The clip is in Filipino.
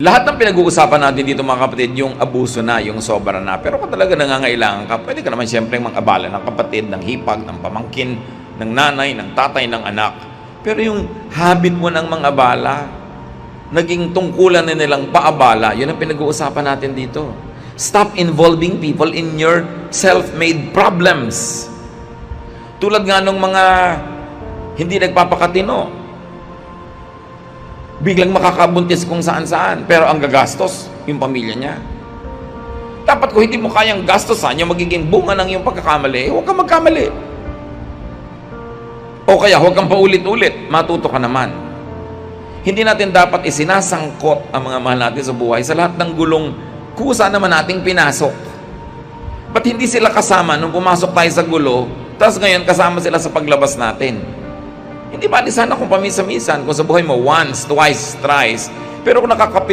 Lahat ng pinag-uusapan natin dito mga kapatid, yung abuso na, yung sobra na. Pero kung talaga nangangailangan ka, pwede ka naman siyempre mag-abala ng kapatid, ng hipag, ng pamangkin, ng nanay, ng tatay, ng anak. Pero yung habit mo ng mga abala, naging tungkulan na nilang paabala, yun ang pinag-uusapan natin dito. Stop involving people in your self-made problems. Tulad nga nung mga hindi nagpapakatino, biglang makakabuntis kung saan-saan, pero ang gagastos, yung pamilya niya. Dapat kung hindi mo kayang gastosan, yung magiging bunga ng iyong pagkakamali, huwag kang magkamali. O kaya, huwag kang paulit-ulit, matuto ka naman. Hindi natin dapat isinasangkot ang mga mahal natin sa buhay sa lahat ng gulong kusa naman nating pinasok. Ba't hindi sila kasama nung pumasok tayo sa gulo, tapos ngayon kasama sila sa paglabas natin? Hindi ba, sana kung pamisa-misan, kung sa buhay mo once, twice, thrice, pero kung nakakapit